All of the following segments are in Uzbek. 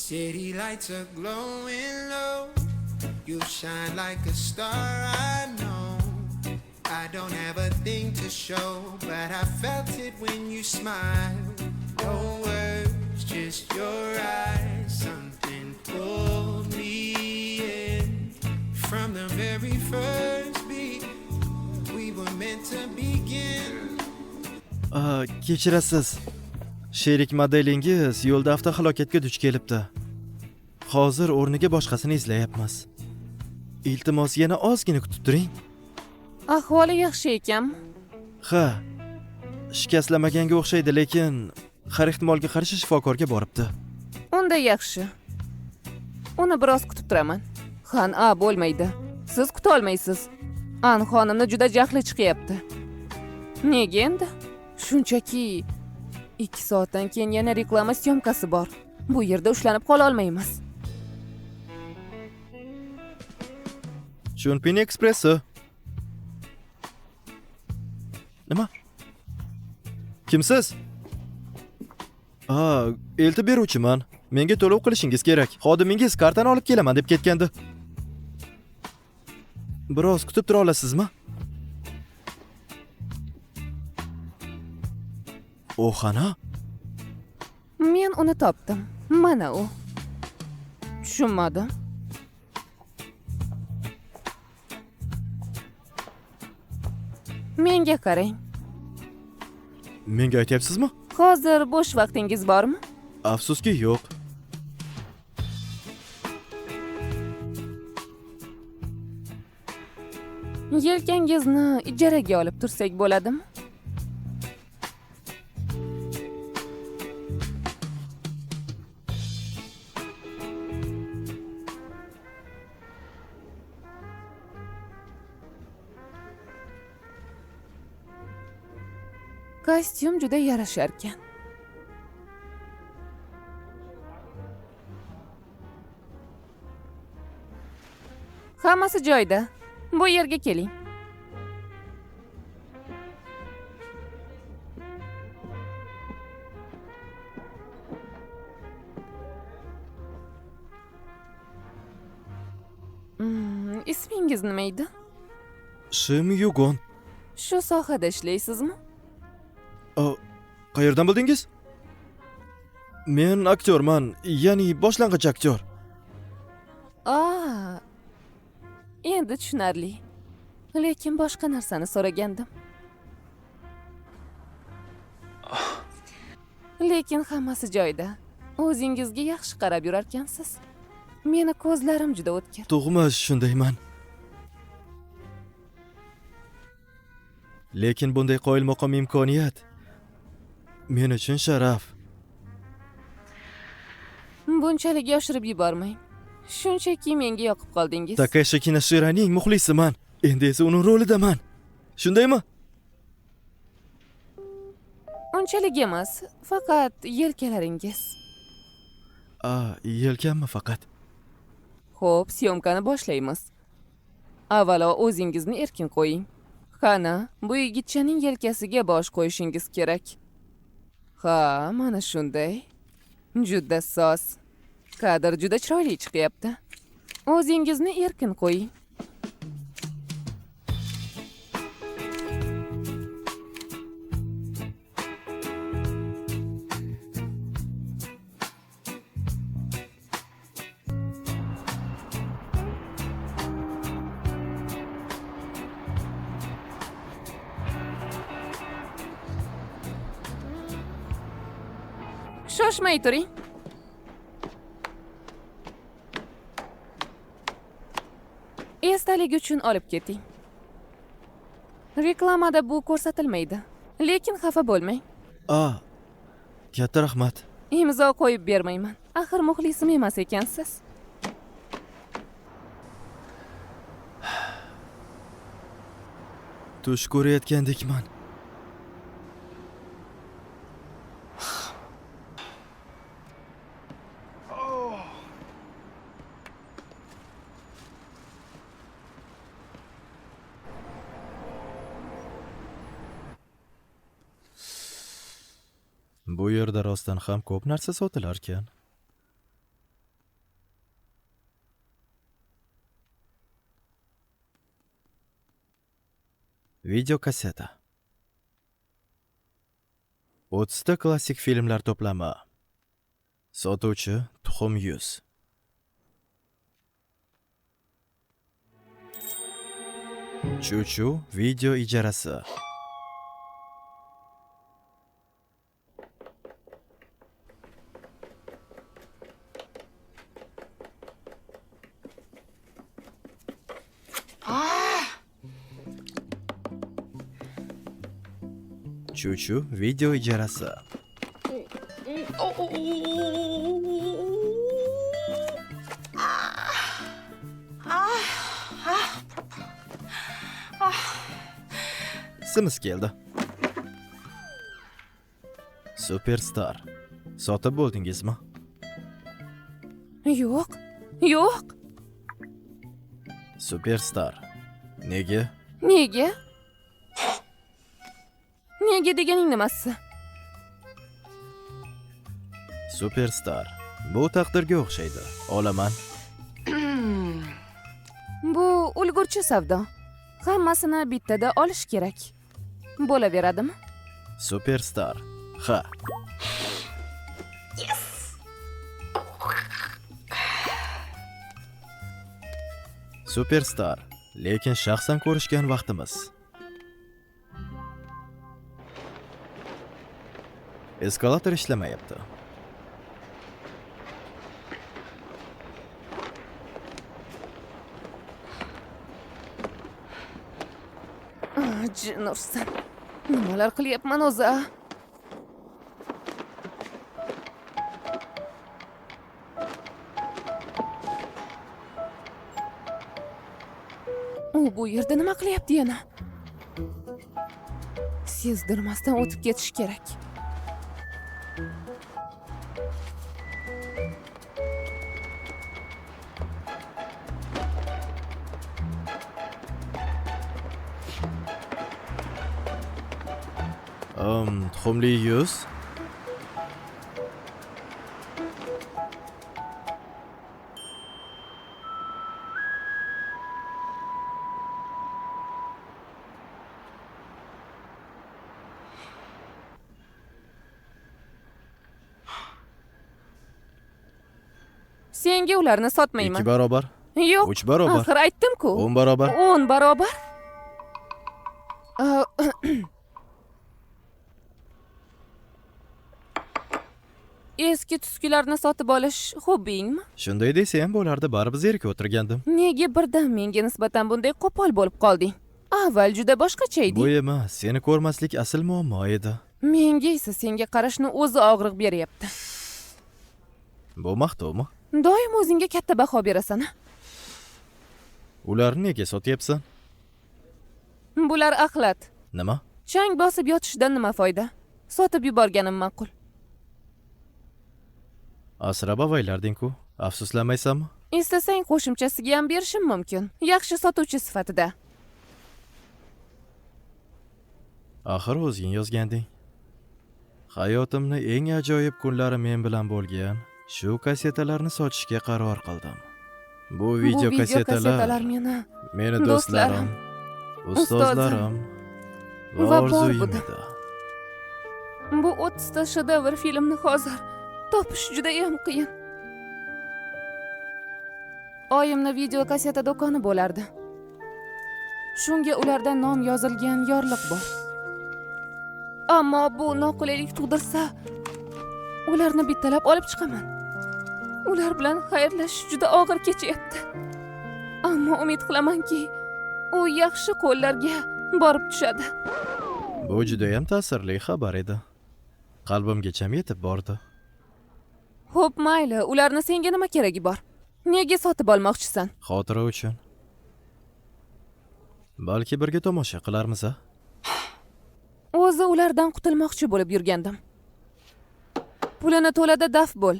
City lights are glowing low. You shine like a star, I know. I don't have a thing to show, but I felt it when you smiled. No words, just your eyes. Something pulled me in. From the very first beat, we were meant to begin. Kechirasiz. Sherik modelingiz yo'lda avtohalokatga duch kelibdi. Hozir o'rniga boshqasini izlayapmiz. Iltimos yana ozgina kutib turing. Ahvoli yaxshi ekanmi? Ha. Shikastlamaganga o'xshaydi, lekin har ehtimolga qarshi shifokorga boribdi. Unda yaxshi. Uni biroz kutib turaman. Ha, bo'lmaydi. Siz kuta olmaysiz. An xonimni juda jahli chiqyapti. Nega endi? Shunchaki 2 soatdan keyin yana reklama syomkasi bor. Bu yerda ushlanib qola olmaymiz. Chunpin Expresso. Nima? Kimsiz? Eltib beruvchiman. Menga to'lov qilishingiz kerak. Xodimingiz kartani olib kelaman deb ketgandi. Biroz kutib tura olasizmi? O'xana? Men uni topdim. Mana u. Tushunmadim. Menga qarang. Menga aytyapsizmi? Hozir bo'sh vaqtingiz bormi? Afsuski, yo'q. Yelkangizni ijaraga olib tursak bo'ladimi? Kostyum juda yarashar ekan. Hammasi joyida. Bu yerga keling. Ismingiz nima edi? Shim Yugon. Shu sohada ishlaysizmi? Qayerdan bildingiz? Men aktyorman, ya'ni boshlang'ich aktyor. Endi tushunarli. Lekin boshqa narsani so'ragandim. Lekin hammasi joyida. O'zingizga yaxshi qarab yurarkansiz. Meni ko'zlarim juda o'tkir. To'g'mi, shundayman. Lekin bunday qoyilmaqom imkoniyat men uchun sharaf. Bunchalik yoshirib yubormang. Shunchaki menga yoqib qoldingiz. Takashi Kinashiraning muxlisiman. Endi esa uning rolidaman. Shundaymi? Unchalik emas, faqat yelkalaringiz. Yelkammi faqat? Xo'p, syomkani boshlaymiz. Avvalo o'zingizni erkin qo'ying. Qani, bu yigitchaning yelkasiga bosh qo'yishingiz kerak. Ha, mana shunday. Juda soz. Kadr juda chiroyli chiqyapti. O'zingizni erkin qo'ying. Shoshmay turing. Esdalik uchun olib keting. Reklamada bu ko'rsatilmaydi. Lekin xafa bo'lmang. Katta rahmat. Imzo qo'yib bermayman. Axir muxlisim emas ekansiz. Tush ko'rayotgandekman. Bu yerda rostdan ham ko'p narsa sotilar ekan. Video kasseta. 30 ta klassik filmlar to'plami. Sotuvchi Tuxum 100. Chuchu video ijarasi. Chuchu video ijarasi. Simiz keldi. Superstar. Sotib bo'ldingizmi? Yo'q. Yo'q. Superstar. Nega? Nega? Nega deganing nimasi? Superstar. Bu taqdirga o'xshaydi. Olaman. Bu ulgurchi savdo. Hammasini bittada olish kerak. Bo'laveradimi? Superstar. Ha. Superstar. Lekin shaxsan ko'rishgan vaqtimiz. Eskalator ishlamayapti. Jin ursin. Nimalar qilyapman o'zi? U bu yerda nima qilyapti yana? Sezdirmasdan o'tib ketish kerak. Tuxumli 100. Senga ularni sotmayman. 2 barobar. Yo'q. 3 barobar. Axir aytdim-ku. 10 barobar. 10 barobar. Eski tuskilarni sotib olish hobbingmi? Shunday desa ham bo'lardi, baribir zerikib o'tirgandim. Nega birdan menga nisbatan bunday qo'pol bo'lib qolding? Avval juda boshqacha Bu eding. emas, seni ko'rmaslik asl muammo edi. Menga esa senga qarashni o'zi og'riq beryapti. Bu maqtovmi? Doim o'zingga katta baho berasan. Ularni nega sotyapsan? Bular axlat. Nima? Chang bosib yotishdan nima foyda? Sotib yuborganim ma'qul. Asrab avaylarding-ku. Afsuslanmaysanmi? Istasang qo'shimchasiga ham berishim mumkin. Yaxshi sotuvchi sifatida. Axir o'zing yozganding. Hayotimning eng ajoyib kunlari men bilan bo'lgan shu kassetalarni sotishga qaror qildim. Bu video kassetalar meni do'stlarim, ustozlarim va orzuyim edi. Bu 30 ta shedevr filmni hozir topish juda ham qiyin. Oyimni video kasseta do'koni bo'lardi. Shunga ularda nom yozilgan yorliq bor. Ammo bu noqulaylik tug'dirsa, ularni bittalab olib chiqaman. Ular bilan xayrlashish juda og'ir kechyapti. Ammo umid qilamanki, u yaxshi qo'llarga borib tushadi. Bu juda ham ta'sirli xabar edi. Qalbimgacha yetib bordi. Xo'p, mayli, ularni senga nima keragi bor? Nega sotib olmoqchisan? Xotira uchun. Balki birga tomosha qilarmiz-a? O'zi ulardan qutulmoqchi bo'lib yurgandim. Pulini to'lada daf bo'l.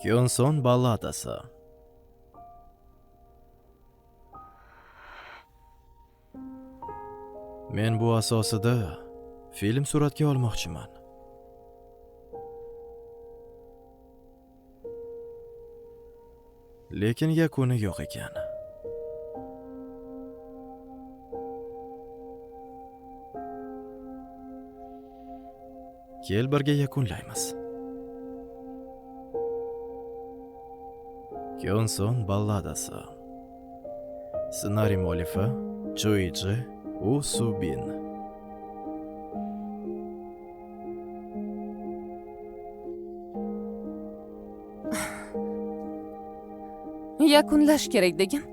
Kyonson balladasi. Men bu asosida film suratga olmoqchiman. Lekin yakuni yo'q ekan. Kel birga yakunlaymiz. Kyonson balladasi. Ssenariy muallifi Choichi Usubin. Yakunlash kerak degan.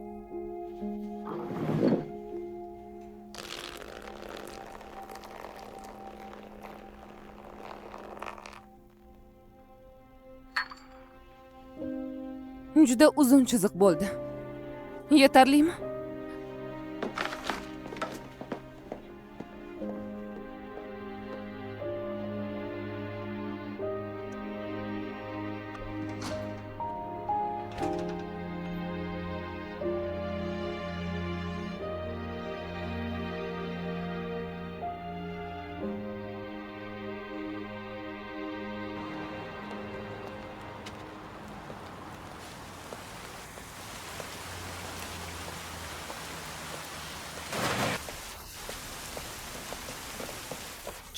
Juda uzun chiziq bo'ldi. Yetarlimi?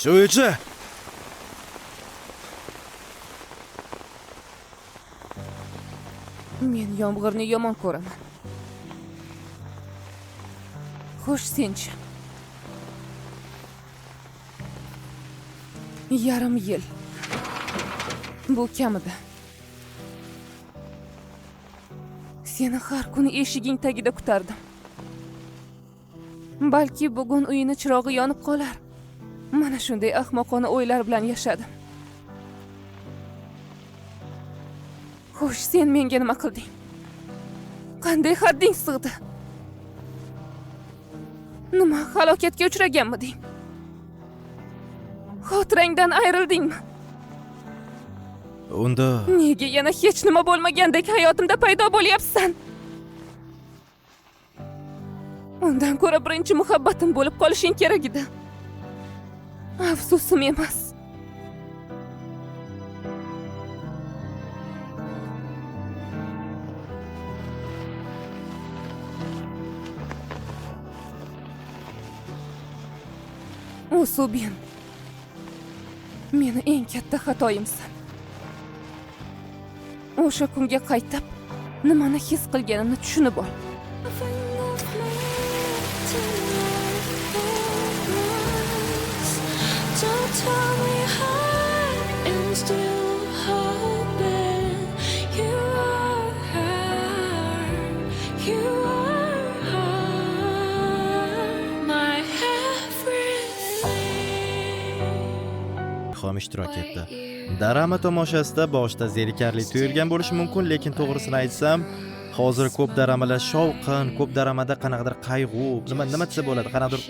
Choichi! Men yomg'irni yomon ko'raman. Xo'sh, senchi? Yarim yil. Bu kamida. Seni har kuni eshiging tagida kutardim. Balki bugun uyini chirog'i yonib qolar. Mana shunday ahmoqona o'ylar bilan yashadim. Xo'sh, sen menga nima qilding? Qanday hadding sig'di? Nima, halokatga uchraganmiding? Xotirangdan ayrildingmi? Unda Nega yana hech nima bo'lmagandek hayotimda paydo bo'lyapsan? Undan ko'ra birinchi muhabbatim bo'lib qolishing kerak edi. Afsusim emas. Usubin, meni eng katta xatoyimsan. O'sha kunga qaytib, nimani his qilganimni tushunib ol. Don't tell me hard and still hoping you are my everything. Xom ishtirok etdi. Drama tomoshasida boshida zerikarli tuyulgan bo'lishi mumkin, lekin to'g'risini aytsam, hozir ko'p dramalar shovqin, ko'p dramada qanaqadir qayg'u, nima desa bo'ladi, qanaqadir